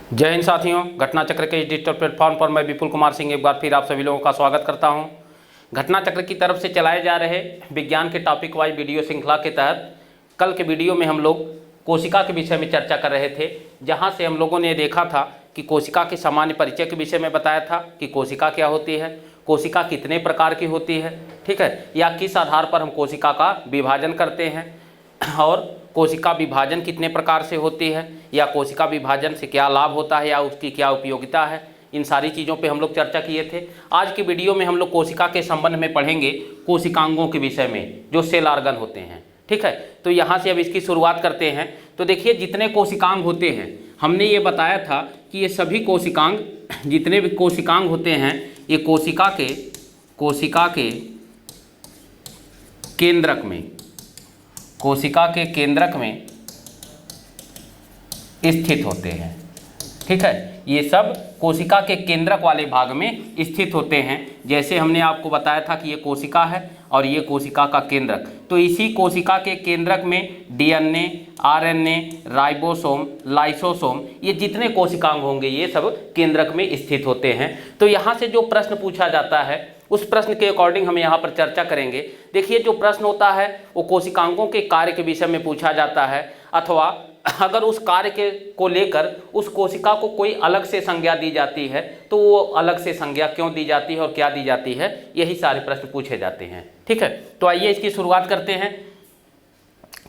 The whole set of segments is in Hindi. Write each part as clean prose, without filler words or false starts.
जय हिंद साथियों, घटना चक्र के इस डिजिटल प्लेटफॉर्म पर मैं विपुल कुमार सिंह एक बार फिर आप सभी लोगों का स्वागत करता हूं। घटना चक्र की तरफ से चलाए जा रहे विज्ञान के टॉपिक वाइज वीडियो श्रृंखला के तहत कल के वीडियो में हम लोग कोशिका के विषय में चर्चा कर रहे थे, जहां से हम लोगों ने देखा था कि कोशिका के सामान्य परिचय के विषय में बताया था कि कोशिका क्या होती है, कोशिका कितने प्रकार की होती है, ठीक है, या किस आधार पर हम कोशिका का विभाजन करते हैं और कोशिका विभाजन कितने प्रकार से होती है, या कोशिका विभाजन से क्या लाभ होता है या उसकी क्या उपयोगिता है। इन सारी चीज़ों पे हम लोग चर्चा किए थे। आज की वीडियो में हम लोग कोशिका के संबंध में पढ़ेंगे कोशिकांगों के विषय में, जो सेल ऑर्गन होते हैं, ठीक है। तो यहाँ से अब इसकी शुरुआत करते हैं। तो देखिए, जितने कोशिकांग होते हैं, हमने ये बताया था कि ये सभी कोशिकांग, जितने भी कोशिकांग होते हैं, ये कोशिका के केंद्रक में, कोशिका के केंद्रक में स्थित होते हैं, ठीक है। ये सब कोशिका के केंद्रक वाले भाग में स्थित होते हैं। जैसे हमने आपको बताया था कि ये कोशिका है और ये कोशिका का केंद्रक, तो इसी कोशिका के केंद्रक में डीएनए, आरएनए, राइबोसोम, लाइसोसोम, ये जितने कोशिकांग होंगे ये सब केंद्रक में स्थित होते हैं। तो यहाँ से जो प्रश्न पूछा जाता है उस प्रश्न के अकॉर्डिंग हम यहाँ पर चर्चा करेंगे। देखिए, जो प्रश्न होता है वो कोशिकांगों के कार्य के विषय में पूछा जाता है, अथवा अगर उस कार्य के को लेकर उस कोशिका को कोई अलग से संज्ञा दी जाती है तो वो अलग से संज्ञा क्यों दी जाती है और क्या दी जाती है, यही सारे प्रश्न पूछे जाते हैं, ठीक है। तो आइए इसकी शुरुआत करते हैं।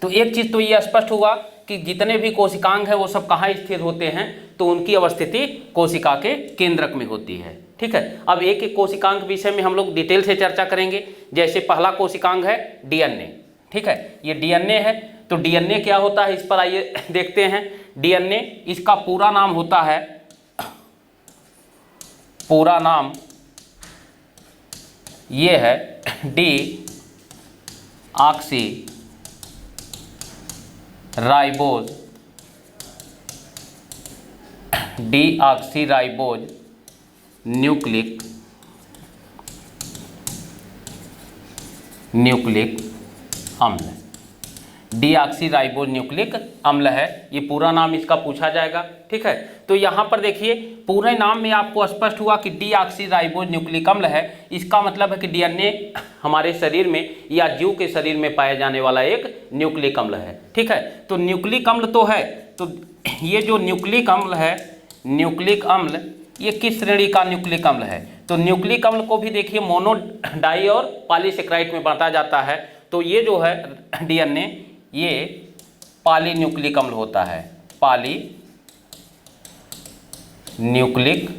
तो एक चीज़ तो ये स्पष्ट हुआ कि जितने भी कोशिकांग हैं वो सब कहाँ स्थित होते हैं, तो उनकी अवस्थिति कोशिका के केंद्रक में होती है, ठीक है। अब एक एक कोशिकांग विषय में हम लोग डिटेल से चर्चा करेंगे। जैसे पहला कोशिकांग है डीएनए, ठीक है, ये डीएनए है। तो डीएनए क्या होता है, इस पर आइए देखते हैं। डीएनए, इसका पूरा नाम होता है, पूरा नाम ये है D oxy ribose, D oxy ribose nucleic अम्ल, डीऑक्सीराइबोज न्यूक्लिक अम्ल है, ये पूरा नाम इसका पूछा जाएगा, ठीक है। तो यहाँ पर देखिए, पूरे नाम में आपको स्पष्ट हुआ कि डीऑक्सीराइबोज न्यूक्लिक अम्ल है। इसका मतलब है कि डीएनए हमारे शरीर में या जीव के शरीर में पाया जाने वाला एक न्यूक्लिक अम्ल है, ठीक है। तो न्यूक्लिक अम्ल तो है, तो ये जो न्यूक्लिक अम्ल है, न्यूक्लिक अम्ल ये किस श्रेणी का न्यूक्लिक अम्ल है। तो न्यूक्लिक अम्ल को भी देखिए मोनो, डाई और पॉलीसेकेराइड में बांटा जाता है। तो ये जो है डीएनए, ये पॉलीन्यूक्लिक अम्ल होता है, पॉलीन्यूक्लिक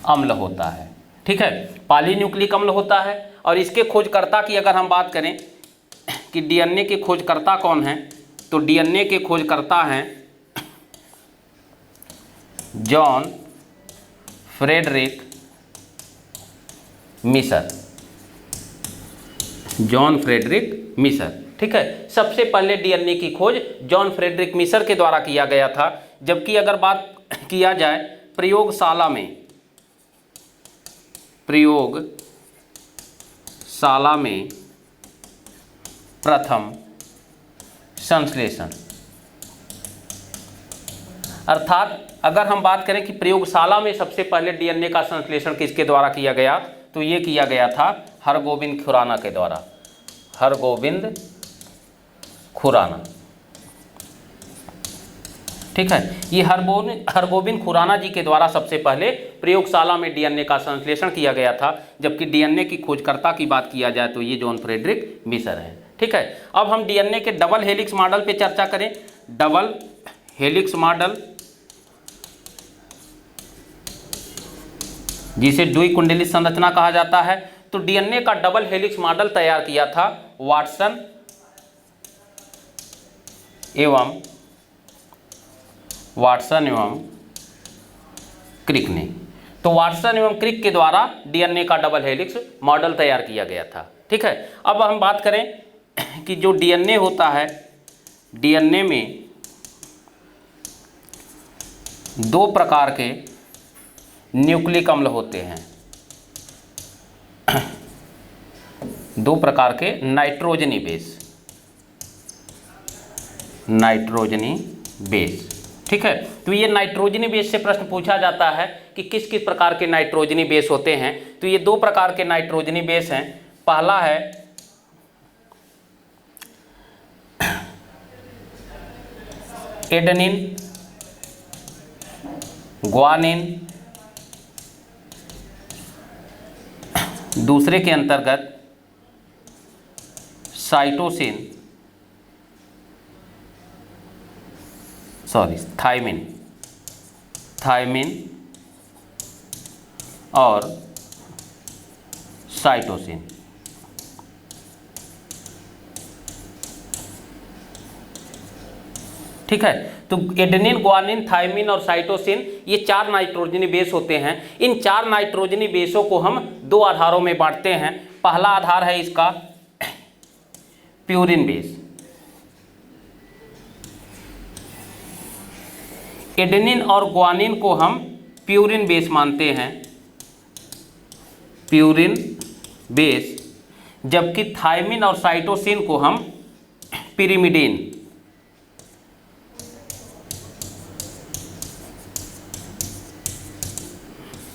अम्ल होता है, ठीक है, पॉलीन्यूक्लिक अम्ल होता है। और इसके खोजकर्ता की अगर हम बात करें कि डीएनए के खोजकर्ता कौन हैं, तो डीएनए के खोजकर्ता हैं जॉन फ्रेडरिक मिसर, जॉन फ्रेडरिक मिसर, ठीक है। सबसे पहले डीएनए की खोज जॉन फ्रेडरिक मिसर के द्वारा किया गया था। जबकि अगर बात किया जाए प्रयोगशाला में प्रथम संश्लेषण, अर्थात अगर हम बात करें कि प्रयोगशाला में सबसे पहले डीएनए का संश्लेषण किसके द्वारा किया गया, तो ये किया गया था हरगोबिंद खुराना के द्वारा, हरगोबिंद खुराना, ठीक है। ये हरगोबिंद खुराना जी के द्वारा सबसे पहले प्रयोगशाला में डीएनए का संश्लेषण किया गया था। जबकि डीएनए की खोजकर्ता की बात किया जाए तो ये जॉन फ्रेडरिक मिसर है, ठीक है। अब हम डीएनए के डबल हेलिक्स मॉडल पे चर्चा करें। डबल हेलिक्स मॉडल, जिसे द्विकुंडलित संरचना कहा जाता है, तो डीएनए का डबल हेलिक्स मॉडल तैयार किया था वाटसन एवं क्रिक ने। तो वाटसन एवं क्रिक के द्वारा डीएनए का डबल हेलिक्स मॉडल तैयार किया गया था, ठीक है। अब हम बात करें कि जो डीएनए होता है, डीएनए में दो प्रकार के न्यूक्लिक अम्ल होते हैं, दो प्रकार के नाइट्रोजनी बेस, ठीक है। तो ये नाइट्रोजनी बेस से प्रश्न पूछा जाता है कि किस किस प्रकार के नाइट्रोजनी बेस होते हैं। तो ये दो प्रकार के नाइट्रोजनी बेस हैं। पहला है एडेनिन, ग्वानिन, दूसरे के अंतर्गत साइटोसिन, थायमिन, और साइटोसिन। ठीक है। तो एडेनिन, ग्वानिन, थायमिन और साइटोसिन ये 4 नाइट्रोजनी बेस होते हैं। इन 4 नाइट्रोजनी बेसों को हम 2 आधारों में बांटते हैं। पहला आधार है इसका प्यूरिन बेस। एडेनिन और ग्वानिन को हम प्यूरिन बेस मानते हैं, प्यूरिन बेस, जबकि थायमिन और साइटोसिन को हम पिरिमिडीन,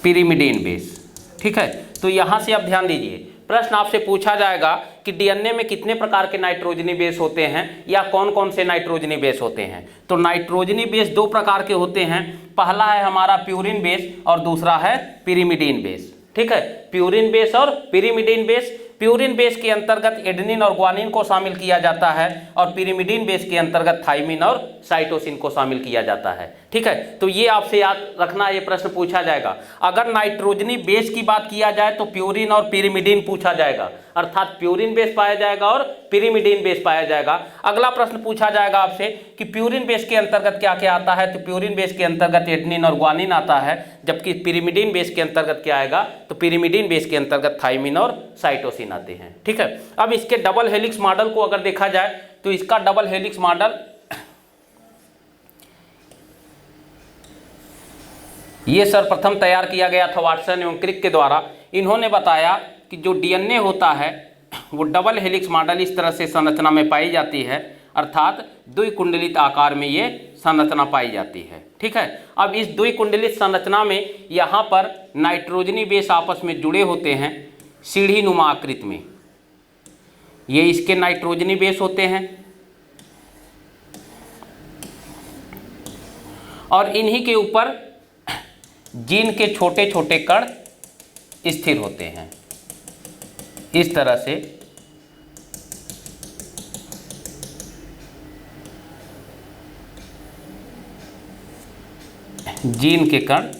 पिरिमिडीन बेस। ठीक है। तो यहां से आप ध्यान दीजिए, प्रश्न आपसे पूछा जाएगा कि डीएनए में कितने प्रकार के नाइट्रोजनी बेस होते हैं या कौन कौन से नाइट्रोजनी बेस होते हैं। तो नाइट्रोजनी बेस 2 प्रकार के होते हैं। पहला है हमारा प्यूरिन बेस और दूसरा है पिरिमिडीन बेस। ठीक है। प्यूरिन बेस और पिरिमिडीन बेस। प्यूरिन बेस के अंतर्गत एडेनिन और ग्वानिन को शामिल किया जाता है और पिरिमिडीन बेस के अंतर्गत थायमिन और साइटोसिन को शामिल किया जाता है। ठीक है। तो ये आपसे याद रखना, ये प्रश्न पूछा जाएगा। अगर नाइट्रोजनी बेस की बात किया जाए तो प्यूरिन और पिरिमिडीन पूछा जाएगा, अर्थात प्यूरिन बेस पाया जाएगा और पिरिमिडीन बेस पाया जाएगा। अगला प्रश्न पूछा जाएगा आपसे कि प्यूरिन बेस के अंतर्गत क्या क्या आता है। तो प्यूरिन बेस के अंतर्गत एडेनिन और ग्वानिन आता है, जबकि पिरिमिडीन बेस के अंतर्गत क्या आएगा, तो पिरिमिडीन बेस के अंतर्गत थायमिन और साइटोसिन आते हैं। ठीक है। अब इसके डबल हेलिक्स मॉडल को अगर देखा जाए तो इसका डबल हेलिक्स मॉडल ये सर्वप्रथम तैयार किया गया था वाटसन एवं क्रिक के द्वारा। इन्होंने बताया कि जो डीएनए होता है वो डबल हेलिक्स मॉडल इस तरह से संरचना में पाई जाती है, अर्थात द्विकुंडलित आकार में ये संरचना पाई जाती है। ठीक है। अब इस द्विकुंडलित संरचना में यहाँ पर नाइट्रोजनी बेस आपस में जुड़े होते हैं सीढ़ी नुमा आकृति में। ये इसके नाइट्रोजनी बेस होते हैं और इन्हीं के ऊपर जीन के छोटे छोटे कण स्थिर होते हैं। इस तरह से जीन के कण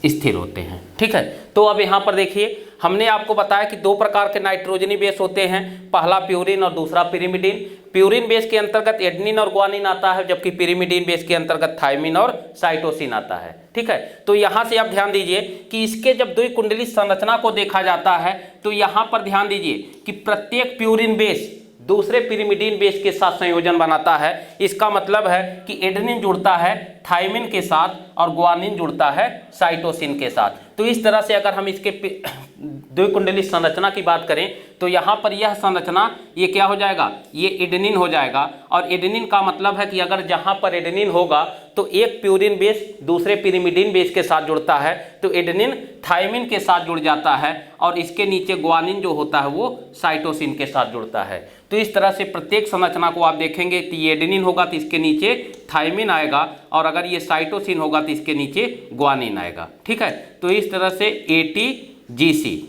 स्थिर होते हैं। ठीक है। तो अब यहाँ पर देखिए, हमने आपको बताया कि 2 प्रकार के नाइट्रोजनी बेस होते हैं, पहला प्यूरिन और दूसरा पिरिमिडीन। प्यूरिन बेस के अंतर्गत एडेनिन और ग्वानिन आता है, जबकि पिरिमिडीन बेस के अंतर्गत थायमिन और साइटोसिन आता है। ठीक है। तो यहाँ से आप ध्यान दीजिए कि इसके जब द्विकुंडलित संरचना को देखा जाता है तो यहाँ पर ध्यान दीजिए कि प्रत्येक प्यूरिन बेस दूसरे पिरिमिडीन बेस के साथ संयोजन बनाता है। इसका मतलब है कि एडेनिन जुड़ता है थायमिन के साथ और ग्वानिन जुड़ता है साइटोसिन के साथ। तो इस तरह से अगर हम इसके द्विकुंडलित संरचना की बात करें तो यहाँ पर यह संरचना ये क्या हो जाएगा, ये एडेनिन हो जाएगा। और एडेनिन का मतलब है कि अगर जहाँ पर एडेनिन होगा तो एक प्यूरिन बेस दूसरे पिरिमिडीन बेस के साथ जुड़ता है तो एडेनिन थायमिन के साथ जुड़ जाता है और इसके नीचे ग्वानिन जो होता है वो साइटोसिन के साथ जुड़ता है। तो इस तरह से प्रत्येक संरचना को आप देखेंगे तो ये एडेनिन होगा तो इसके नीचे थायमिन आएगा और अगर ये साइटोसिन होगा तो इसके नीचे ग्वानिन आएगा। ठीक है। तो इस तरह से ATGC।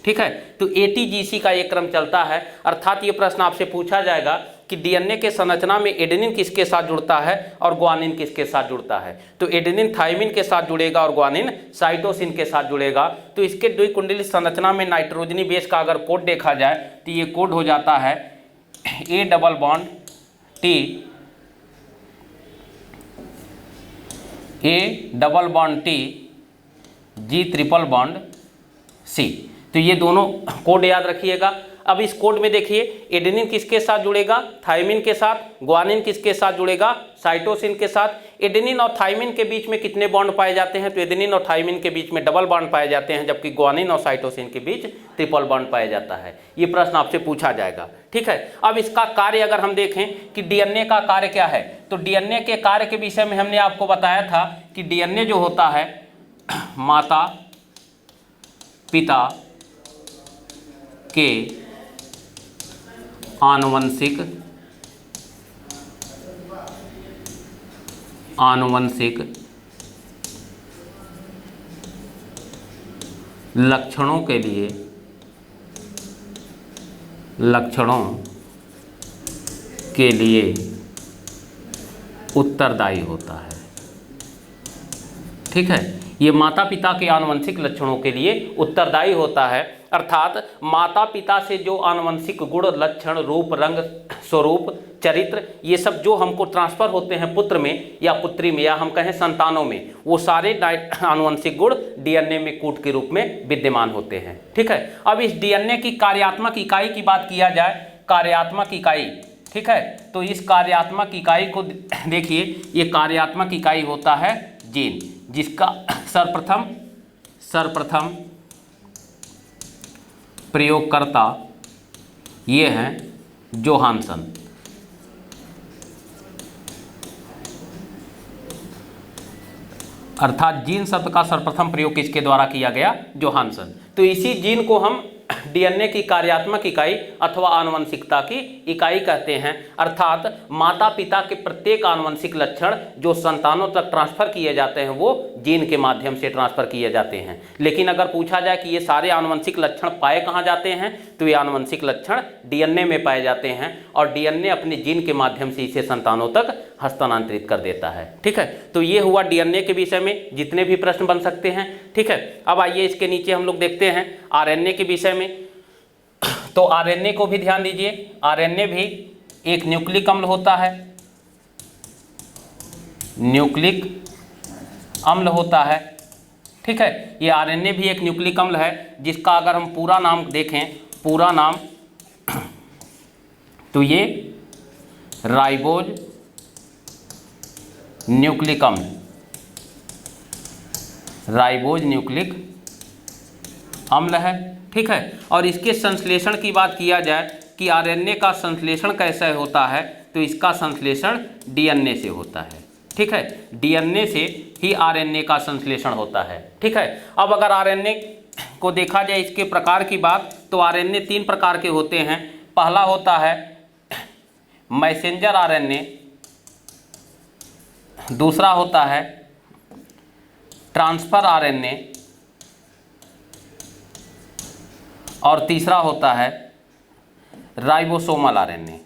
ठीक है। तो ATGC का ये क्रम चलता है, अर्थात ये प्रश्न आपसे पूछा जाएगा कि डीएनए के संरचना में एडेनिन किसके साथ जुड़ता है और ग्वानिन किसके साथ जुड़ता है। तो एडेनिन थायमिन के साथ जुड़ेगा और ग्वानिन साइटोसिन के साथ जुड़ेगा। तो इसके द्विकुंडलित संरचना में नाइट्रोजनी बेस का अगर कोड देखा जाए तो ये कोड हो जाता है A double bond T, A double bond T, G triple bond C। तो ये दोनों कोड याद रखिएगा। अब इस कोड में देखिए एडेनिन किसके साथ जुड़ेगा, थायमिन के साथ, ग्वानिन किसके साथ जुड़ेगा, साइटोसिन के साथ। एडेनिन और थायमिन के बीच में कितने बॉन्ड पाए जाते हैं, तो एडेनिन और थायमिन के बीच में डबल बॉन्ड पाए जाते हैं, जबकि ग्वानिन और साइटोसिन के बीच ट्रिपल बॉन्ड पाया जाता है। ये प्रश्न आपसे पूछा जाएगा, ठीक है। अब इसका कार्य अगर हम देखें कि डीएनए का कार्य क्या है, तो डीएनए के कार्य के विषय में हमने आपको बताया था कि डीएनए जो होता है माता पिता के आनुवंशिक लक्षणों के लिए उत्तरदायी होता है, ठीक है। ये माता पिता के आनुवंशिक लक्षणों के लिए उत्तरदायी होता है, अर्थात माता पिता से जो आनुवंशिक गुण, लक्षण, रूप, रंग, स्वरूप, चरित्र, ये सब जो हमको ट्रांसफर होते हैं पुत्र में या पुत्री में या हम कहें संतानों में, वो सारे आनुवंशिक गुण डीएनए में कूट के रूप में विद्यमान होते हैं, ठीक है। अब इस डीएनए की कार्यात्मक इकाई की बात किया जाए, कार्यात्मक इकाई, ठीक है, तो इस कार्यात्मक इकाई को देखिए, ये कार्यात्मक इकाई होता है जीन, जिसका सर्वप्रथम प्रयोगकर्ता ये हैं जोहानसन। अर्थात जीन शब्द का सर्वप्रथम प्रयोग किसके द्वारा किया गया, जोहानसन। तो इसी जीन को हम डीएनए की कार्यात्मक इकाई अथवा आनुवंशिकता की इकाई कहते हैं, अर्थात माता पिता के प्रत्येक आनुवंशिक लक्षण जो संतानों तक ट्रांसफर किए जाते हैं वो जीन के माध्यम से ट्रांसफर किए जाते हैं। लेकिन अगर पूछा जाए कि ये सारे आनुवंशिक लक्षण पाए कहाँ जाते हैं, तो ये आनुवंशिक लक्षण डीएनए में पाए जाते हैं और डीएनए अपने जीन के माध्यम से इसे संतानों तक हस्तांतरित कर देता है, ठीक है। तो ये हुआ डीएनए के विषय में जितने भी प्रश्न बन सकते हैं, ठीक है। अब आइए इसके नीचे हम लोग देखते हैं आरएनए के विषय में। तो आरएनए को भी ध्यान दीजिए, आरएनए भी एक न्यूक्लिक अम्ल होता है, न्यूक्लिक अम्ल होता है, ठीक है। ये आरएनए भी एक न्यूक्लिक अम्ल है, जिसका अगर हम पूरा नाम देखें, पूरा नाम, तो ये राइबोज न्यूक्लिक अम्ल, राइबोज न्यूक्लिक अम्ल है, ठीक है। और इसके संश्लेषण की बात किया जाए कि आरएनए का संश्लेषण कैसे होता है, तो इसका संश्लेषण डीएनए से होता है, ठीक है। डीएनए से ही आरएनए का संश्लेषण होता है, ठीक है। अब अगर आरएनए को देखा जाए इसके प्रकार की बात, तो आरएनए 3 प्रकार के होते हैं। पहला होता है मैसेंजर आरएनए, दूसरा होता है ट्रांसफर आरएनए और तीसरा होता है राइबोसोमल आरएनए,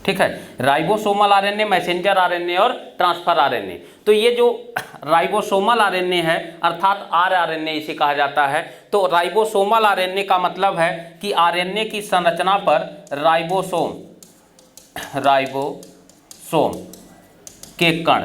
ठीक है। राइबोसोमल आरएनए, मैसेंजर आरएनए और ट्रांसफर आरएनए। तो ये जो राइबोसोमल आरएनए है, अर्थात आरएनए इसे कहा जाता है। तो राइबोसोमल आरएनए का मतलब है कि आरएनए की संरचना पर राइबोसोम के कण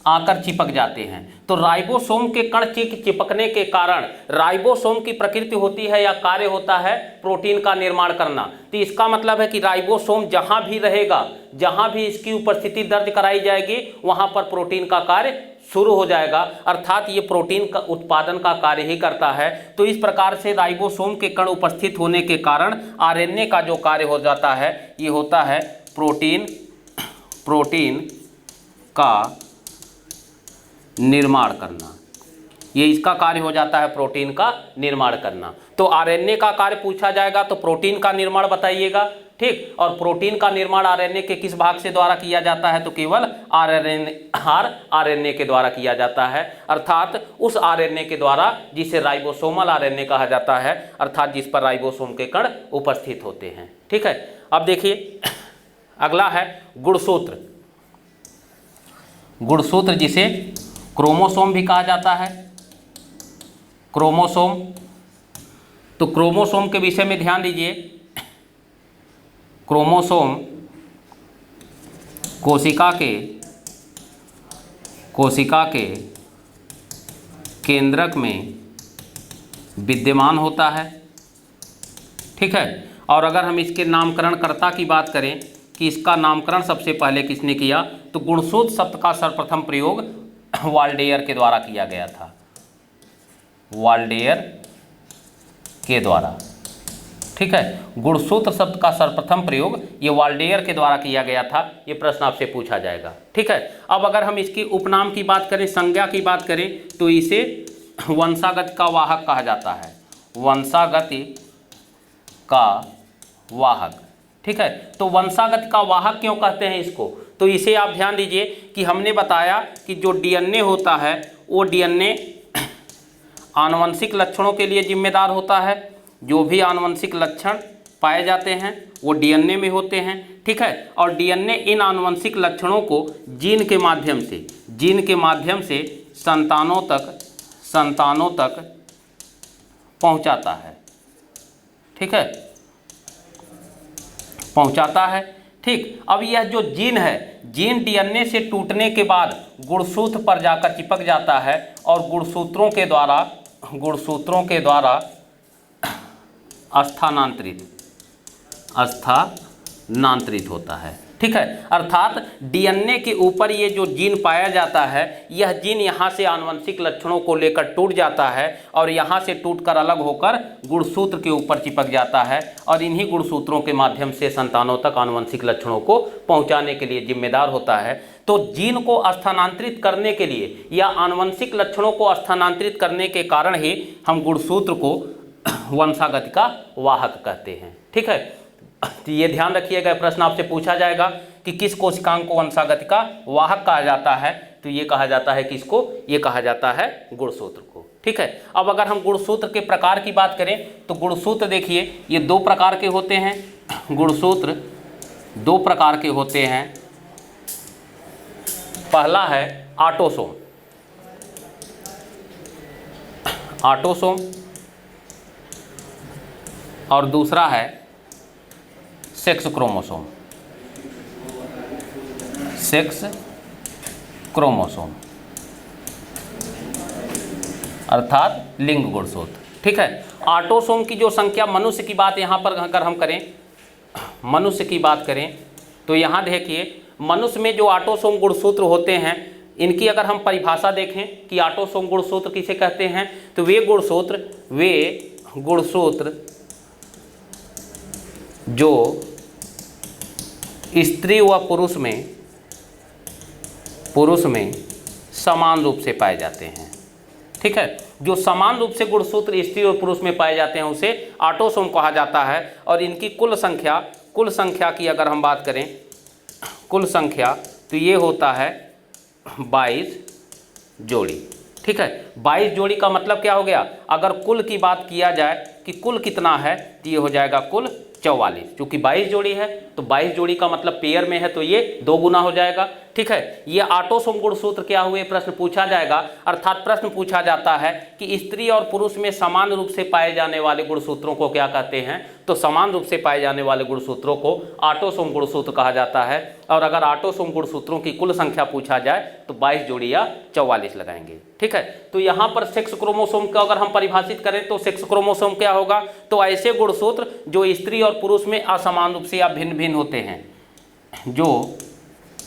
आकर चिपक जाते हैं। तो राइबोसोम के कण चिपकने के कारण राइबोसोम की प्रकृति होती है या कार्य होता है प्रोटीन का निर्माण करना। तो इसका मतलब है कि राइबोसोम जहां भी रहेगा, जहां भी इसकी उपस्थिति दर्ज कराई जाएगी, वहां पर प्रोटीन का कार्य शुरू हो जाएगा, अर्थात ये प्रोटीन का उत्पादन का कार्य ही करता है। तो इस प्रकार से राइबोसोम के कण उपस्थित होने के कारण आरएनए का जो कार्य हो जाता है, ये होता है प्रोटीन का निर्माण करना। ये इसका कार्य हो जाता है प्रोटीन का निर्माण करना। तो आरएनए का कार्य पूछा जाएगा तो प्रोटीन का निर्माण बताइएगा, ठीक। और प्रोटीन का निर्माण आरएनए के किस भाग से द्वारा किया जाता है, तो केवल आरएनए के द्वारा किया जाता है, अर्थात उस आरएनए के द्वारा जिसे राइबोसोमल आरएनए कहा जाता है, अर्थात जिस पर राइबोसोम के कण उपस्थित होते हैं, ठीक है। अब देखिए अगला है गुणसूत्र। गुणसूत्र जिसे क्रोमोसोम भी कहा जाता है, क्रोमोसोम। तो क्रोमोसोम के विषय में ध्यान दीजिए। क्रोमोसोम कोशिका के केंद्रक में विद्यमान होता है, ठीक है। और अगर हम इसके नामकरणकर्ता की बात करें कि इसका नामकरण सबसे पहले किसने किया, तो गुणसूत्र शब्द का सर्वप्रथम प्रयोग वाल्डेयर के द्वारा किया गया था, वाल्डेयर के द्वारा। ठीक है, गुणसूत्र शब्द का सर्वप्रथम प्रयोग ये वाल्डेयर के द्वारा किया गया था। ये प्रश्न आपसे पूछा जाएगा। ठीक है, अब अगर हम इसकी उपनाम की बात करें, संज्ञा की बात करें, तो इसे वंशागति का वाहक कहा जाता है, वंशागति का वाहक। ठीक है, तो वंशागति का वाहक क्यों कहते हैं इसको, तो इसे आप ध्यान दीजिए कि हमने बताया कि जो डीएनए होता है वो डीएनए आनुवंशिक लक्षणों के लिए जिम्मेदार होता है। जो भी आनुवंशिक लक्षण पाए जाते हैं वो डीएनए में होते हैं। ठीक है, और डीएनए इन आनुवंशिक लक्षणों को जीन के माध्यम से संतानों तक पहुंचाता है। ठीक है, पहुंचाता है। ठीक, अब यह जो जीन है, जीन डीएनए से टूटने के बाद गुणसूत्र पर जाकर चिपक जाता है और गुणसूत्रों के द्वारा स्थानांतरित होता है। ठीक है, अर्थात डीएनए के ऊपर ये जो जीन पाया जाता है, यह जीन यहाँ से आनुवंशिक लक्षणों को लेकर टूट जाता है और यहाँ से टूटकर अलग होकर गुणसूत्र के ऊपर चिपक जाता है और इन्हीं गुणसूत्रों के माध्यम से संतानों तक आनुवंशिक लक्षणों को पहुँचाने के लिए जिम्मेदार होता है। तो जीन को स्थानांतरित करने के लिए या आनुवंशिक लक्षणों को स्थानांतरित करने के कारण ही हम गुणसूत्र को वंशागति का वाहक कहते हैं। ठीक है, तो ये ध्यान रखिएगा, प्रश्न आपसे पूछा जाएगा कि किस कोशिकांग को वंशागति का वाहक कहा जाता है, तो ये कहा जाता है किसको, ये कहा जाता है गुणसूत्र को। ठीक है, अब अगर हम गुणसूत्र के प्रकार की बात करें तो गुणसूत्र देखिए ये दो प्रकार के होते हैं। गुणसूत्र दो प्रकार के होते हैं। पहला है ऑटोसोम, और दूसरा है सेक्स क्रोमोसोम अर्थात लिंग गुणसूत्र। ठीक है, ऑटोसोम की जो संख्या, मनुष्य की बात यहाँ पर अगर हम करें, मनुष्य की बात करें तो यहाँ देखिए मनुष्य में जो ऑटोसोम गुणसूत्र होते हैं, इनकी अगर हम परिभाषा देखें कि ऑटोसोम गुणसूत्र किसे कहते हैं, तो वे गुणसूत्र जो स्त्री व पुरुष में समान रूप से पाए जाते हैं। ठीक है, जो समान रूप से गुणसूत्र स्त्री और पुरुष में पाए जाते हैं उसे ऑटोसोम कहा जाता है। और इनकी कुल संख्या की अगर हम बात करें, कुल संख्या, तो ये होता है 22 जोड़ी। ठीक है, 22 जोड़ी का मतलब क्या हो गया, अगर कुल की बात किया जाए कि कुल कितना है, तो ये हो जाएगा कुल 44। चूँकि 22 जोड़ी है तो 22 जोड़ी का मतलब पेयर में है तो ये 2 गुना हो जाएगा। ठीक है, ये ऑटोसोम गुणसूत्र क्या हुए, प्रश्न पूछा जाएगा। अर्थात प्रश्न पूछा जाता है कि स्त्री और पुरुष में समान रूप से पाए जाने वाले गुणसूत्रों को क्या कहते हैं, तो समान रूप से पाए जाने वाले गुणसूत्रों को ऑटोसोम गुणसूत्र कहा जाता है। और अगर ऑटोसोम गुणसूत्रों की कुल संख्या पूछा जाए तो 22 जोड़ी या 44 लगाएंगे। ठीक है, तो यहाँ पर सेक्स क्रोमोसोम को अगर हम परिभाषित करें तो सेक्स क्रोमोसोम क्या होगा, तो ऐसे गुणसूत्र जो स्त्री और पुरुष में असमान रूप से या भिन्न भिन्न होते हैं, जो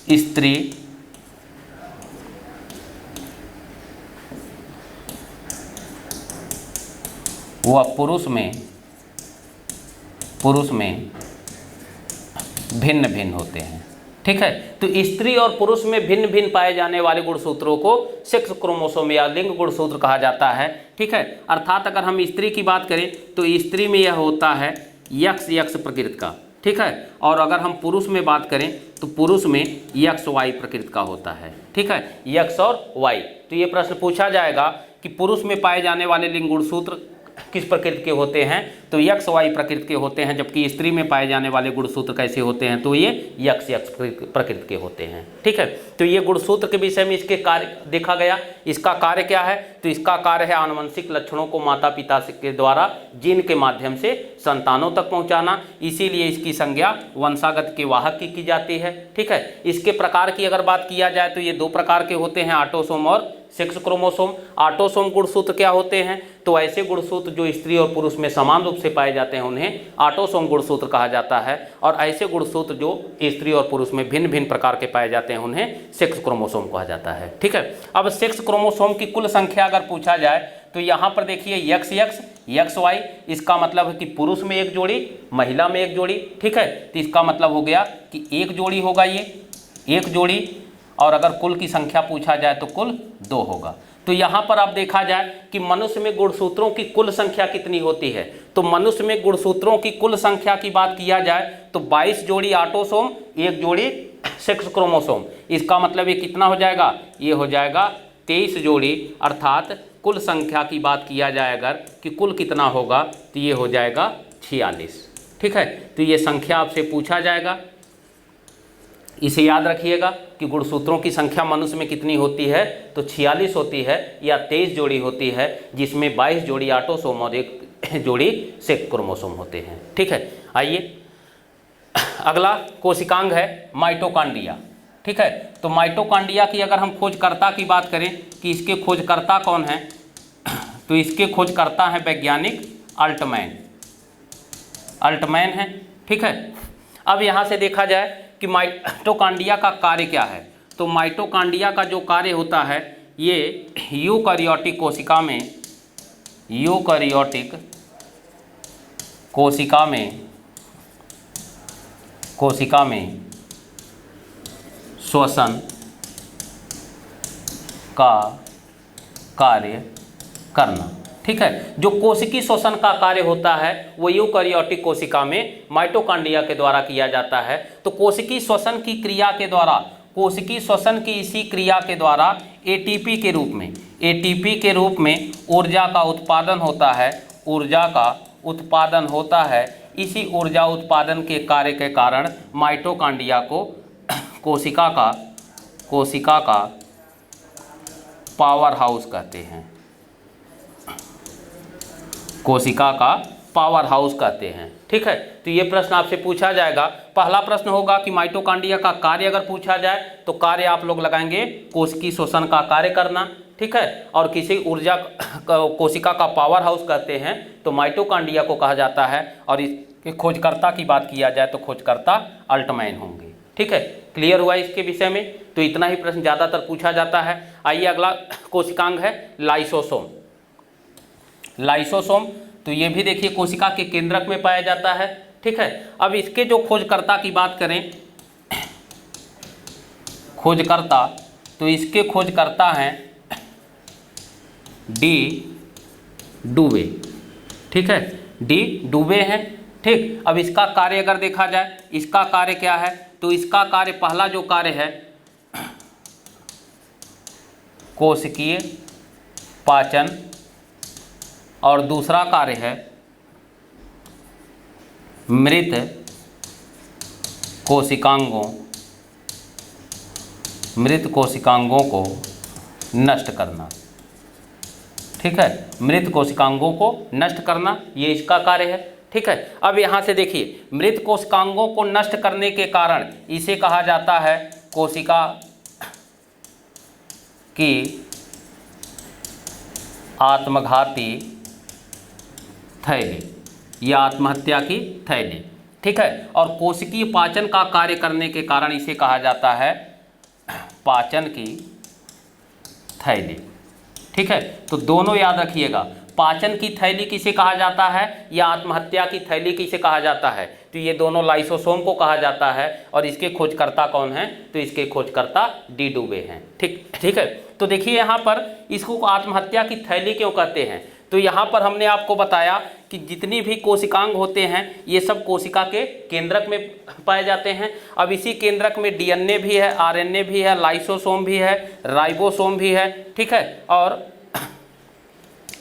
स्त्री व पुरुष में भिन्न भिन्न होते हैं। ठीक है, तो स्त्री और पुरुष में भिन्न भिन्न पाए जाने वाले गुणसूत्रों को सेक्स क्रोमोसोम या लिंग गुणसूत्र कहा जाता है। ठीक है, अर्थात अगर हम स्त्री की बात करें तो स्त्री में यह होता है XX प्रकृति का। ठीक है, और अगर हम पुरुष में बात करें तो पुरुष में XY प्रकृति का होता है। ठीक है, X और Y। तो ये प्रश्न पूछा जाएगा कि पुरुष में पाए जाने वाले लिंग गुणसूत्र किस प्रकृति के होते हैं, तो XY प्रकृति के होते हैं, जबकि स्त्री में पाए जाने वाले गुणसूत्र कैसे होते हैं, तो ये XX प्रकृति के होते हैं। ठीक है, तो ये गुणसूत्र के विषय में इसके कार्य देखा गया। इसका कार्य क्या है, तो इसका कार्य है आनुवंशिक लक्षणों को माता पिता के द्वारा जीन के माध्यम से संतानों तक पहुंचाना। इसीलिए इसकी संज्ञा वंशागत के वाहक की जाती है। ठीक है, इसके प्रकार की अगर बात किया जाए तो ये 2 प्रकार के होते हैं, ऑटोसोम और सेक्स क्रोमोसोम। ऑटोसोम गुणसूत्र क्या होते हैं? तो ऐसे गुणसूत्र जो स्त्री और पुरुष में समान रूप से पाए जाते हैं उन्हें ऑटोसोम गुणसूत्र कहा जाता है, और ऐसे गुणसूत्र जो स्त्री और पुरुष में भिन्न भिन्न प्रकार के पाए जाते हैं उन्हें सेक्स क्रोमोसोम कहा जाता है। ठीक है, अब सेक्स क्रोमोसोम की कुल संख्या अगर पूछा जाए तो यहाँ पर देखिए XX, XY, इसका मतलब है कि पुरुष में एक जोड़ी, महिला में एक जोड़ी। ठीक है, तो इसका मतलब हो गया कि एक जोड़ी होगा, ये एक जोड़ी, और अगर कुल की संख्या पूछा जाए तो कुल 2 होगा। तो यहाँ पर आप देखा जाए कि मनुष्य में गुणसूत्रों की कुल संख्या कितनी होती है, तो मनुष्य में गुणसूत्रों की कुल संख्या की बात किया जाए तो 22 जोड़ी ऑटोसोम, एक जोड़ी सेक्स क्रोमोसोम। इसका मतलब ये कितना हो जाएगा? ये हो जाएगा 23 जोड़ी, अर्थात कुल संख्या की बात किया जाए अगर कि कुल कितना होगा तो ये हो जाएगा 46। ठीक है, तो ये संख्या आपसे पूछा जाएगा, इसे याद रखिएगा कि गुणसूत्रों की संख्या मनुष्य में कितनी होती है, तो 46 होती है या 23 जोड़ी होती है, जिसमें 22 जोड़ी ऑटोसोम और एक जोड़ी सेक्स क्रोमोसोम होते हैं। ठीक है, आइए अगला कोशिकांग है माइटोकॉन्ड्रिया। ठीक है, तो माइटोकॉन्ड्रिया की अगर हम खोजकर्ता की बात करें कि इसके खोजकर्ता कौन हैं, तो इसके खोजकर्ता हैं वैज्ञानिक अल्टमैन है। ठीक है, अब यहाँ से देखा जाए कि माइटोकॉन्ड्रिया का कार्य क्या है, तो माइटोकॉन्ड्रिया का जो कार्य होता है ये यूकैरियोटिक कोशिका में श्वसन का कार्य करना। ठीक है, जो कोशिकीय श्वसन का कार्य होता है वो यूकैरियोटिक कोशिका में माइटोकॉन्ड्रिया के द्वारा किया जाता है। तो कोशिकीय श्वसन की क्रिया के द्वारा, कोशिकीय श्वसन की इसी क्रिया के द्वारा एटीपी के रूप में ऊर्जा का उत्पादन होता है। इसी ऊर्जा उत्पादन के कार्य के कारण माइटोकॉन्ड्रिया को कोशिका का पावर हाउस कहते हैं, कोशिका का पावर हाउस कहते हैं। ठीक है, तो ये प्रश्न आपसे पूछा जाएगा। पहला प्रश्न होगा कि माइटोकॉन्ड्रिया का कार्य अगर पूछा जाए तो कार्य आप लोग लगाएंगे कोशिकीय श्वसन का कार्य करना। ठीक है, और किसी ऊर्जा कोशिका का पावर हाउस कहते हैं तो माइटोकॉन्ड्रिया को कहा जाता है, और इसके खोजकर्ता की बात किया जाए तो खोजकर्ता अल्टमैन होंगे। ठीक है, क्लियर हुआ इसके विषय में? तो इतना ही प्रश्न ज़्यादातर पूछा जाता है। आइए अगला कोशिकांग है लाइसोसोम। तो ये भी देखिए कोशिका के केंद्रक में पाया जाता है। ठीक है, अब इसके जो खोजकर्ता की बात करें, तो इसके खोजकर्ता हैं डी डुबे। ठीक है, डी डुबे हैं। ठीक, अब इसका कार्य अगर देखा जाए, इसका कार्य क्या है, तो इसका कार्य, पहला जो कार्य है कोशिकीय पाचन, और दूसरा कार्य है मृत कोशिकांगों को नष्ट करना। ठीक है, मृत कोशिकांगों को नष्ट करना, ये इसका कार्य है। ठीक है, अब यहाँ से देखिए मृत कोशिकांगों को नष्ट करने के कारण इसे कहा जाता है कोशिका की आत्मघाती थैली या आत्महत्या की थैली। ठीक है, और कोशिकीय पाचन का कार्य करने के कारण इसे कहा जाता है पाचन की थैली। ठीक है, तो दोनों याद रखिएगा, पाचन की थैली किसे कहा जाता है या आत्महत्या की थैली किसे कहा जाता है, तो ये दोनों लाइसोसोम को कहा जाता है। और इसके खोजकर्ता कौन हैं, तो इसके खोजकर्ता डी डुबे हैं। ठीक है, तो देखिए यहाँ पर इसको आत्महत्या की थैली क्यों कहते हैं, तो यहाँ पर हमने आपको बताया कि जितनी भी कोशिकांग होते हैं ये सब कोशिका के केंद्रक में पाए जाते हैं। अब इसी केंद्रक में डीएनए भी है, आरएनए भी है, लाइसोसोम भी है, राइबोसोम भी है। ठीक है, और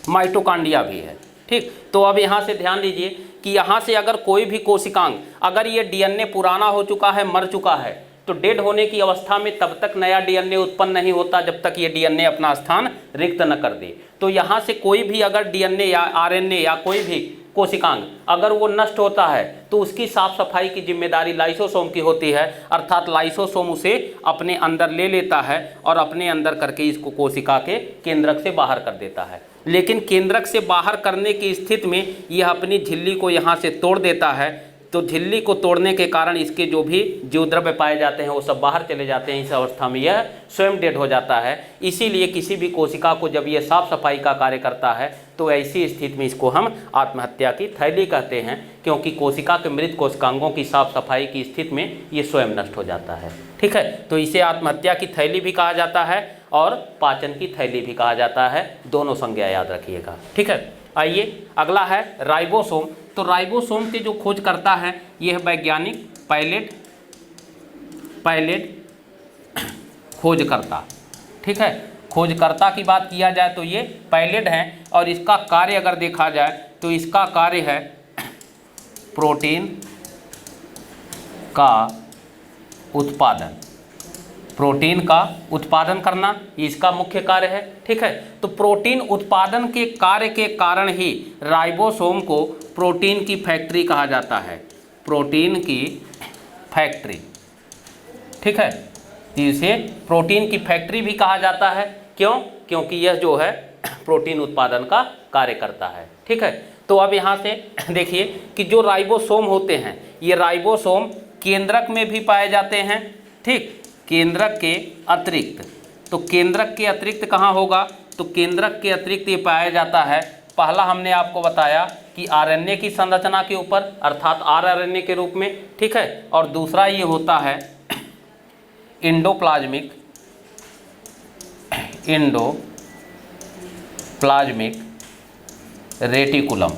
माइटोकॉन्ड्रिया भी है। ठीक, तो अब यहाँ से ध्यान दीजिए कि यहाँ से अगर कोई भी कोशिकांग, अगर ये डीएनए पुराना हो चुका है, मर चुका है, तो डेड होने की अवस्था में तब तक नया डीएनए उत्पन्न नहीं होता जब तक ये डीएनए अपना स्थान रिक्त न कर दे। तो यहाँ से कोई भी अगर डीएनए या आरएनए या कोई भी कोशिकांग अगर वो नष्ट होता है तो उसकी साफ सफाई की जिम्मेदारी लाइसोसोम की होती है, अर्थात लाइसोसोम उसे अपने अंदर ले लेता है और अपने अंदर करके इसको कोशिका के केंद्रक से बाहर कर देता है। लेकिन केंद्रक से बाहर करने की स्थिति में यह अपनी झिल्ली को यहाँ से तोड़ देता है, तो झिल्ली को तोड़ने के कारण इसके जो भी जीव द्रव्य पाए जाते हैं वो सब बाहर चले जाते हैं। इस अवस्था में यह स्वयं डेड हो जाता है। इसीलिए किसी भी कोशिका को जब यह साफ सफाई का कार्य करता है तो ऐसी स्थिति में इसको हम आत्महत्या की थैली कहते हैं, क्योंकि कोशिका के मृत कोशिकांगों की साफ सफाई की स्थिति में ये स्वयं नष्ट हो जाता है। ठीक है, तो इसे आत्महत्या की थैली भी कहा जाता है और पाचन की थैली भी कहा जाता है, दोनों संज्ञा याद रखिएगा। ठीक है, आइए अगला है राइबोसोम। तो राइबोसोम के जो खोज करता है ये है वैज्ञानिक पायलेट खोजकर्ता। ठीक है, खोजकर्ता की बात किया जाए तो ये पायलेट हैं और इसका कार्य अगर देखा जाए तो इसका कार्य है प्रोटीन का उत्पादन, प्रोटीन का उत्पादन करना ये इसका मुख्य कार्य है। ठीक है, तो प्रोटीन उत्पादन के कार्य के कारण ही राइबोसोम को प्रोटीन की फैक्ट्री कहा जाता है, प्रोटीन की फैक्ट्री। ठीक है, इसे प्रोटीन की फैक्ट्री भी कहा जाता है। क्यों? क्योंकि यह जो है प्रोटीन उत्पादन का कार्य करता है। ठीक है, तो अब यहाँ से देखिए कि जो राइबोसोम होते हैं ये राइबोसोम केंद्रक में भी पाए जाते हैं। ठीक, केंद्रक के अतिरिक्त, तो केंद्रक के अतिरिक्त कहाँ होगा? तो केंद्रक के अतिरिक्त ये पाया जाता है, पहला हमने आपको बताया कि आरएनए की संरचना के ऊपर, अर्थात आरआरएनए के रूप में। ठीक है, और दूसरा ये होता है इंडोप्लाज्मिक रेटिकुलम।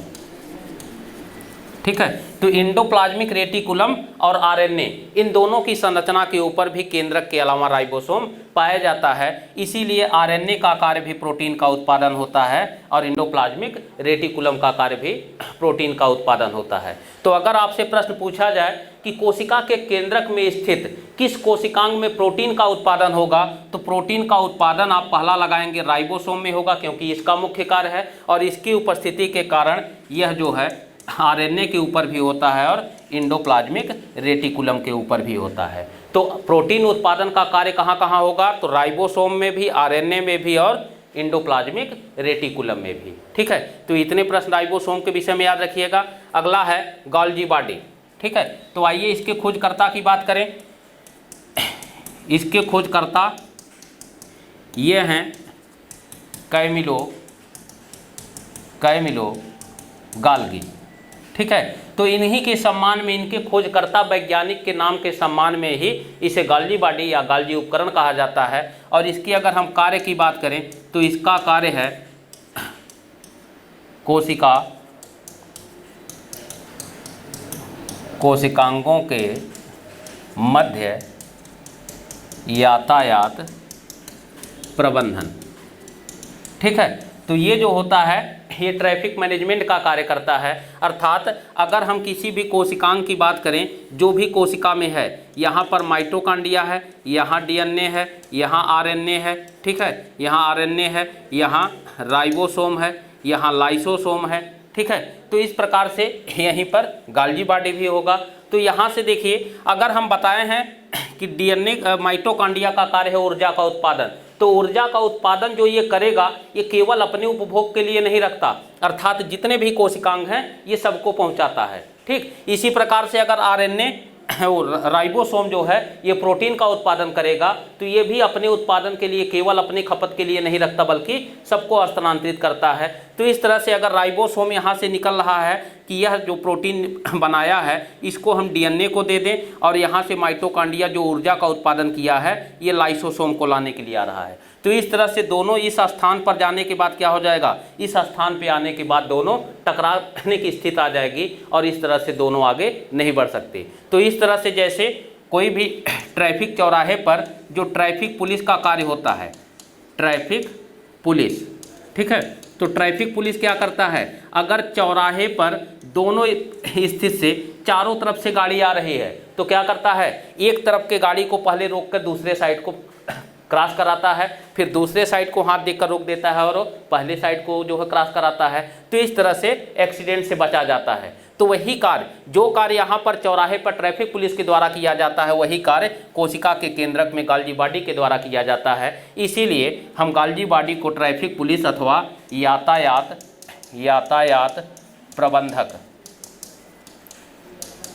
ठीक है, तो इंडोप्लाज्मिक रेटिकुलम और आरएनए इन दोनों की संरचना के ऊपर भी केंद्रक के अलावा राइबोसोम पाया जाता है। इसीलिए आरएनए का कार्य भी प्रोटीन का उत्पादन होता है और इंडोप्लाज्मिक रेटिकुलम का कार्य भी प्रोटीन का उत्पादन होता है। तो अगर आपसे प्रश्न पूछा जाए कि कोशिका के केंद्रक में स्थित किस कोशिकांग में प्रोटीन का उत्पादन होगा, तो प्रोटीन का उत्पादन आप पहला लगाएंगे राइबोसोम में होगा, क्योंकि इसका मुख्य कार्य है और इसकी उपस्थिति के कारण यह जो है आरएनए के ऊपर भी होता है और इंडोप्लाज्मिक रेटिकुलम के ऊपर भी होता है। तो प्रोटीन उत्पादन का कार्य कहाँ कहाँ होगा? तो राइबोसोम में भी, आरएनए में भी और इंडोप्लाज्मिक रेटिकुलम में भी। ठीक है, तो इतने प्रश्न राइबोसोम के विषय में याद रखिएगा। अगला है गोल्गी बॉडी। ठीक है, तो आइए इसके खोजकर्ता की बात करें। इसके खोजकर्ता ये हैं कैमिलो गोल्गी। ठीक है, तो इन्हीं के सम्मान में, इनके खोजकर्ता वैज्ञानिक के नाम के सम्मान में ही इसे गोल्गी बॉडी या गोल्गी उपकरण कहा जाता है। और इसकी अगर हम कार्य की बात करें तो इसका कार्य है कोशिकांगों के मध्य यातायात प्रबंधन। ठीक है, तो ये जो होता है ये ट्रैफिक मैनेजमेंट का कार्य करता है। अर्थात अगर हम किसी भी कोशिकांग की बात करें, जो भी कोशिका में है, यहाँ पर माइटोकॉन्ड्रिया है, यहाँ डीएनए है, यहाँ आरएनए है। ठीक है, यहाँ आरएनए है, यहाँ राइबोसोम है, यहाँ लाइसोसोम है। ठीक है, तो इस प्रकार से यहीं पर गोल्गी बॉडी भी होगा। तो यहाँ से देखिए, अगर हम बताए हैं कि डीएनए माइटोकॉन्ड्रिया का कार्य है ऊर्जा का उत्पादन, तो ऊर्जा का उत्पादन जो ये करेगा ये केवल अपने उपभोग के लिए नहीं रखता, अर्थात जितने भी कोशिकांग हैं ये सबको पहुंचाता है। ठीक, इसी प्रकार से अगर आरएनए राइबोसोम जो है ये प्रोटीन का उत्पादन करेगा तो ये भी अपने उत्पादन के लिए, केवल अपने खपत के लिए नहीं रखता बल्कि सबको हस्तांतरित करता है। तो इस तरह से अगर राइबोसोम यहाँ से निकल रहा है कि यह जो प्रोटीन बनाया है इसको हम डीएनए को दे दें और यहाँ से माइटोकॉन्ड्रिया जो ऊर्जा का उत्पादन किया है ये लाइसोसोम को लाने के लिए आ रहा है। तो इस तरह से दोनों इस स्थान पर जाने के बाद क्या हो जाएगा, इस स्थान पे आने के बाद दोनों टकराने की स्थिति आ जाएगी और इस तरह से दोनों आगे नहीं बढ़ सकते। तो इस तरह से जैसे कोई भी ट्रैफिक चौराहे पर जो ट्रैफिक पुलिस का कार्य होता है, ट्रैफिक पुलिस। ठीक है, तो ट्रैफिक पुलिस क्या करता है, अगर चौराहे पर दोनों स्थिति से चारों तरफ से गाड़ी आ रही है तो क्या करता है, एक तरफ के गाड़ी को पहले रोक कर दूसरे साइड को क्रॉस कराता है, फिर दूसरे साइड को हाथ देकर रोक देता है और पहले साइड को जो है क्रॉस कराता है, तो इस तरह से एक्सीडेंट से बचा जाता है। तो वही कार्य, जो कार्य यहाँ पर चौराहे पर ट्रैफिक पुलिस के द्वारा किया जाता है, वही कार्य कोशिका के केंद्रक में गाल्जी बॉडी के द्वारा किया जाता है। इसीलिए हम गाल्जी बॉडी को ट्रैफिक पुलिस अथवा यातायात प्रबंधक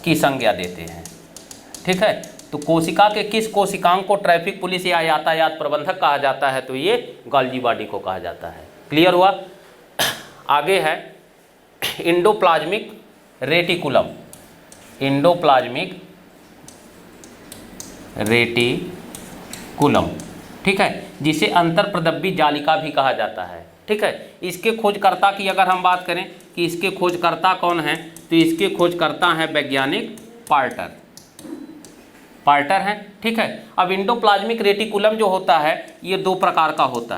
की संज्ञा देते हैं। ठीक है, तो कोशिका के किस कोशिकांग को ट्रैफिक पुलिस या यातायात प्रबंधक कहा जाता है? तो ये गाल्जी बॉडी को कहा जाता है। क्लियर हुआ? आगे है इंडोप्लाज्मिक रेटिकुलम। इंडोप्लाज्मिक रेटिकुलम, ठीक है, जिसे अंतर्प्रदब्बी जालिका भी कहा जाता है। ठीक है, इसके खोजकर्ता की अगर हम बात करें कि इसके खोजकर्ता कौन हैं, तो इसके खोजकर्ता हैं वैज्ञानिक पार्टर हैं। ठीक है, अब इंडोप्लाज्मिक रेटिकुलम जो होता है ये दो प्रकार का होता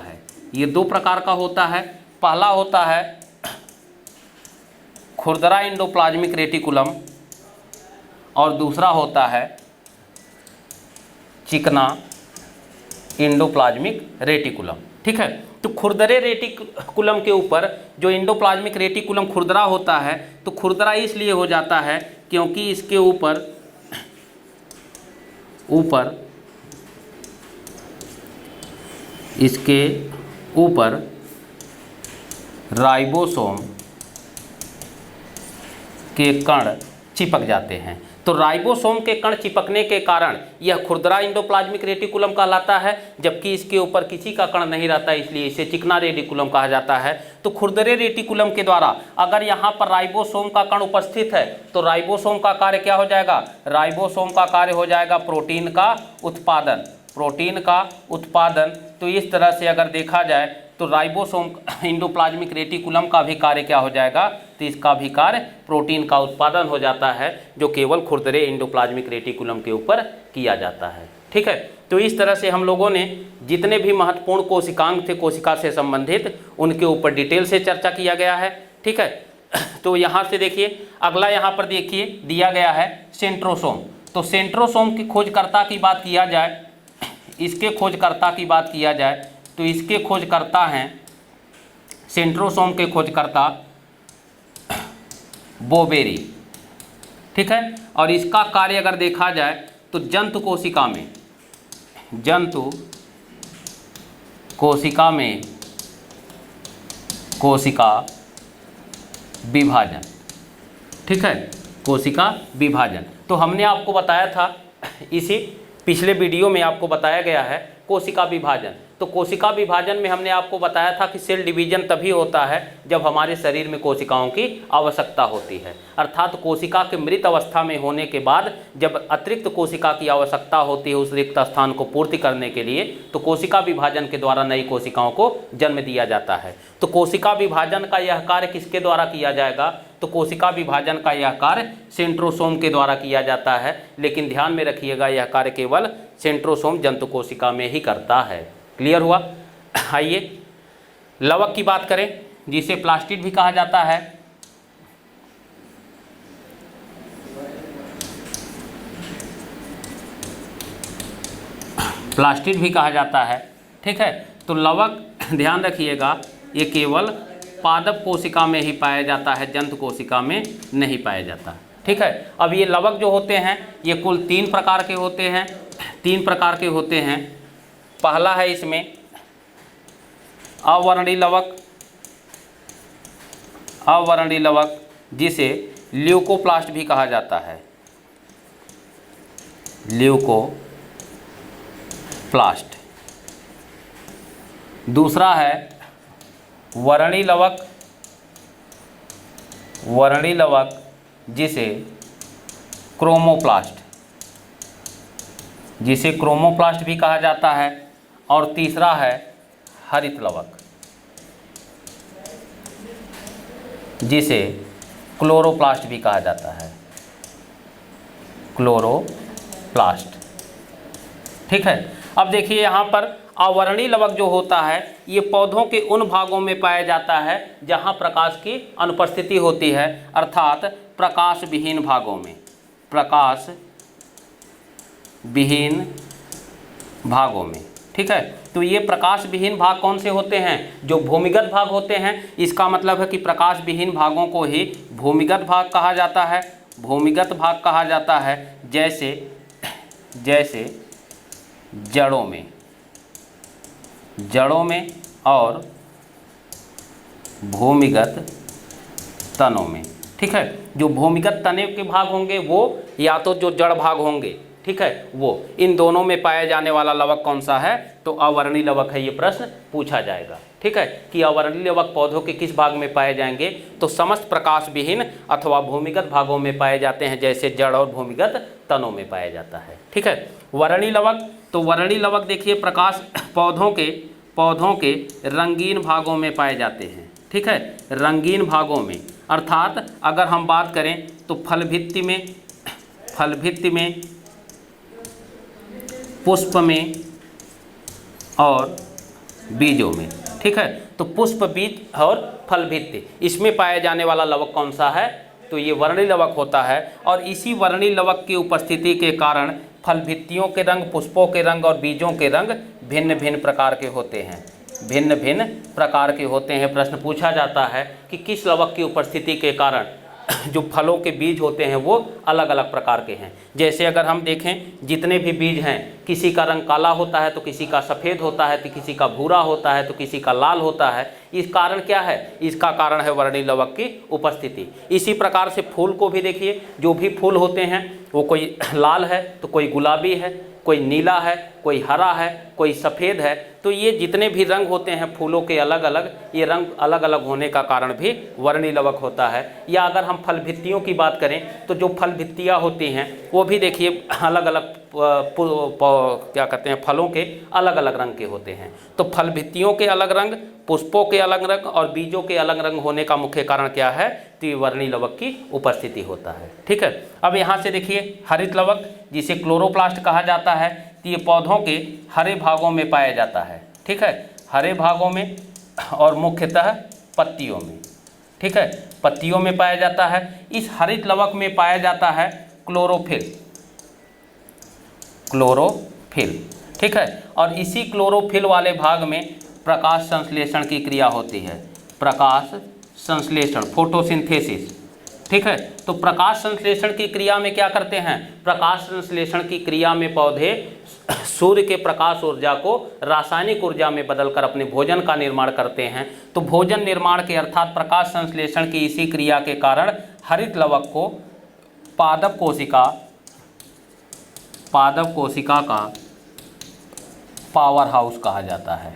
है। पहला होता है खुरदरा इंडोप्लाज्मिक रेटिकुलम और दूसरा होता है चिकना इंडोप्लाज्मिक रेटिकुलम। ठीक है, तो खुरदरे रेटिकुलम के ऊपर जो इंडोप्लाज्मिक रेटिकुलम खुरदरा होता है, तो खुरदरा इसलिए हो जाता है क्योंकि इसके ऊपर राइबोसोम के कण चिपक जाते हैं। तो राइबोसोम के कण चिपकने के कारण यह खुरदरा इंडोप्लाज्मिक रेटिकुलम कहलाता है, जबकि इसके ऊपर किसी का कण नहीं रहता, इसलिए इसे चिकना रेटिकुलम कहा जाता है। तो खुरदरे रेटिकुलम के द्वारा अगर यहाँ पर राइबोसोम का कण उपस्थित है, तो राइबोसोम का कार्य क्या हो जाएगा? राइबोसोम का कार्य हो जाएगा प्रोटीन का उत्पादन। तो इस तरह से अगर देखा जाए तो राइबोसोम इंडोप्लाज्मिक रेटिकुलम का भी कार्य क्या हो जाएगा? तो इसका भी कार्य प्रोटीन का उत्पादन हो जाता है, जो केवल खुरदरे इंडोप्लाज्मिक रेटिकुलम के ऊपर किया जाता है। ठीक है, तो इस तरह से हम लोगों ने जितने भी महत्वपूर्ण कोशिकांग थे कोशिका से संबंधित, उनके ऊपर डिटेल से चर्चा किया गया है। ठीक है, तो यहाँ से देखिए, अगला यहाँ पर देखिए दिया गया है सेंट्रोसोम। तो सेंट्रोसोम की खोजकर्ता की बात किया जाए, इसके खोजकर्ता की बात किया जाए, तो इसके खोजकर्ता हैं, सेंट्रोसोम के खोजकर्ता बोबेरी। ठीक है, और इसका कार्य अगर देखा जाए तो जंतु कोशिका में कोशिका विभाजन। ठीक है, कोशिका विभाजन। तो हमने आपको बताया था, इसी पिछले वीडियो में आपको बताया गया है कोशिका विभाजन। तो कोशिका विभाजन में हमने आपको बताया था कि सेल डिवीजन तभी होता है जब हमारे शरीर में कोशिकाओं की आवश्यकता होती है, अर्थात कोशिका के मृत अवस्था में होने के बाद जब अतिरिक्त कोशिका की आवश्यकता होती है उस रिक्त स्थान को पूर्ति करने के लिए, तो कोशिका विभाजन के द्वारा नई कोशिकाओं को जन्म दिया जाता है। तो कोशिका विभाजन का यह कार्य किसके द्वारा किया जाएगा? तो कोशिका विभाजन का यह कार्य सेंट्रोसोम के द्वारा किया जाता है, लेकिन ध्यान में रखिएगा यह कार्य केवल सेंट्रोसोम जंतु कोशिका में ही करता है। क्लियर हुआ? आइए लवक की बात करें, जिसे प्लास्टिड भी कहा जाता है। प्लास्टिड भी कहा जाता है। ठीक है, तो लवक ध्यान रखिएगा ये केवल पादप कोशिका में ही पाया जाता है, जंतु कोशिका में नहीं पाया जाता। ठीक है, अब ये लवक जो होते हैं ये कुल 3 प्रकार के होते हैं। पहला है इसमें अवर्णीय लवक, जिसे ल्यूकोप्लास्ट भी कहा जाता है। ल्यूकोप्लास्ट। दूसरा है वर्णीय लवक, जिसे क्रोमोप्लास्ट भी कहा जाता है। और तीसरा है हरित लवक, जिसे क्लोरोप्लास्ट भी कहा जाता है। ठीक है, अब देखिए यहाँ पर अवर्णीय लवक जो होता है ये पौधों के उन भागों में पाया जाता है जहाँ प्रकाश की अनुपस्थिति होती है, अर्थात प्रकाश विहीन भागों में। ठीक है। तो ये प्रकाश विहीन भाग कौन से होते हैं, जो भूमिगत भाग होते हैं। इसका मतलब है कि प्रकाश विहीन भागों को ही भूमिगत भाग कहा जाता है, भूमिगत भाग कहा जाता है। जैसे जैसे जड़ों में और भूमिगत तनों में, ठीक है। जो भूमिगत तने के भाग होंगे वो या तो जो जड़ भाग होंगे, ठीक है, वो इन दोनों में पाया जाने वाला लवक कौन सा है, तो अवर्णीय लवक है। ये प्रश्न पूछा जाएगा, ठीक है, कि अवर्णीय लवक पौधों के किस भाग में पाए जाएंगे, तो समस्त प्रकाश विहीन अथवा भूमिगत भागों में पाए जाते हैं, जैसे जड़ और भूमिगत तनों में पाया जाता है, ठीक है। वर्णीय लवक, तो वर्णीय लवक देखिए प्रकाश पौधों के रंगीन भागों में पाए जाते हैं, ठीक है, रंगीन भागों में। अर्थात अगर हम बात करें तो फल भित्ति में, पुष्प में और बीजों में, ठीक है। तो पुष्प, बीज और फल भित्ति, इसमें पाया जाने वाला लवक कौन सा है, तो ये वर्णीय लवक होता है। और इसी वर्णीय लवक की उपस्थिति के कारण फल भित्तियों के रंग, पुष्पों के रंग और बीजों के रंग भिन्न भिन्न प्रकार के होते हैं, भिन्न भिन्न प्रकार के होते हैं। प्रश्न पूछा जाता है कि किस लवक की उपस्थिति के कारण जो फलों के बीज होते हैं वो अलग अलग प्रकार के हैं। जैसे अगर हम देखें, जितने भी बीज हैं, किसी का रंग काला होता है तो किसी का सफ़ेद होता है, तो किसी का भूरा होता है तो किसी का लाल होता है। इस कारण क्या है, इसका कारण है वर्णीय लवक की उपस्थिति। इसी प्रकार से फूल को भी देखिए, जो भी फूल होते हैं वो कोई लाल है तो कोई गुलाबी है, कोई नीला है, कोई हरा है, कोई सफ़ेद है। तो ये जितने भी रंग होते हैं फूलों के अलग अलग, ये रंग अलग अलग होने का कारण भी वर्णीय लवक होता है। या अगर हम फल भित्तियों की बात करें तो जो फल भित्तियाँ होती हैं वो भी देखिए अलग अलग क्या कहते हैं, फलों के अलग अलग रंग के होते हैं। तो फल भित्तियों के अलग रंग, पुष्पों के अलग रंग और बीजों के अलग रंग होने का मुख्य कारण क्या है, तो ये वर्णीय लवक की उपस्थिति होता है, ठीक है। अब यहाँ से देखिए हरित लवक, जिसे क्लोरोप्लास्ट कहा जाता है, तो ये पौधों के हरे भागों में पाया जाता है, ठीक है, हरे भागों में और मुख्यतः पत्तियों में, ठीक है, पत्तियों में पाया जाता है। इस हरित लवक में पाया जाता है क्लोरोफिल, ठीक है। और इसी क्लोरोफिल वाले भाग में प्रकाश संश्लेषण की क्रिया होती है, प्रकाश संश्लेषण, फोटोसिंथेसिस, ठीक है। तो प्रकाश संश्लेषण की क्रिया में क्या करते हैं, प्रकाश संश्लेषण की क्रिया में पौधे सूर्य के प्रकाश ऊर्जा को रासायनिक ऊर्जा में बदलकर अपने भोजन का निर्माण करते हैं। तो भोजन निर्माण के अर्थात प्रकाश संश्लेषण की इसी क्रिया के कारण हरित लवक को पादप कोशिका का पावर हाउस कहा जाता है,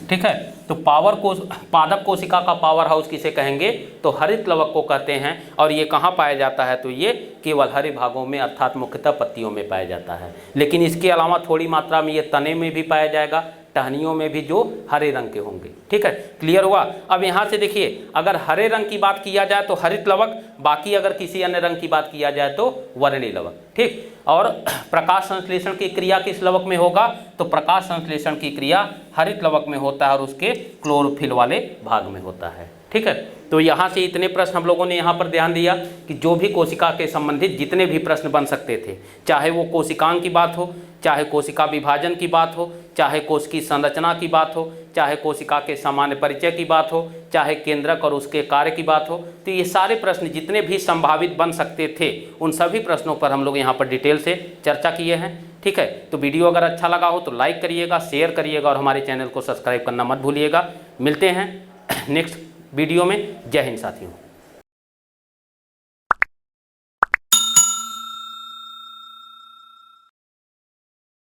ठीक है। तो पादप कोशिका का पावर हाउस किसे कहेंगे, तो हरित लवक को कहते हैं। और ये कहाँ पाया जाता है, तो ये केवल हरे भागों में अर्थात मुख्यतः पत्तियों में पाया जाता है। लेकिन इसके अलावा थोड़ी मात्रा में ये तने में भी पाया जाएगा, टहनियों में भी, जो हरे रंग के होंगे, ठीक है। क्लियर हुआ। अब यहाँ से देखिए, अगर हरे रंग की बात किया जाए तो हरित लवक, बाकी अगर किसी अन्य रंग की बात किया जाए तो वर्णीय लवक, ठीक। और प्रकाश संश्लेषण की क्रिया किस लवक में होगा, तो प्रकाश संश्लेषण की क्रिया हरित लवक में होता है और उसके क्लोरोफिल वाले भाग में होता है, ठीक है। तो यहाँ से इतने प्रश्न हम लोगों ने यहाँ पर ध्यान दिया कि जो भी कोशिका के संबंधित जितने भी प्रश्न बन सकते थे, चाहे वो कोशिकांग की बात हो, चाहे कोशिका विभाजन की बात हो, चाहे कोश की संरचना की बात हो, चाहे कोशिका के सामान्य परिचय की बात हो, चाहे केंद्रक और उसके कार्य की बात हो, तो ये सारे प्रश्न जितने भी संभावित बन सकते थे उन सभी प्रश्नों पर हम लोग यहाँ पर डिटेल से चर्चा किए हैं, ठीक है। तो वीडियो अगर अच्छा लगा हो तो लाइक करिएगा, शेयर करिएगा और हमारे चैनल को सब्सक्राइब करना मत भूलिएगा। मिलते हैं नेक्स्ट वीडियो में। जय हिंद साथियों।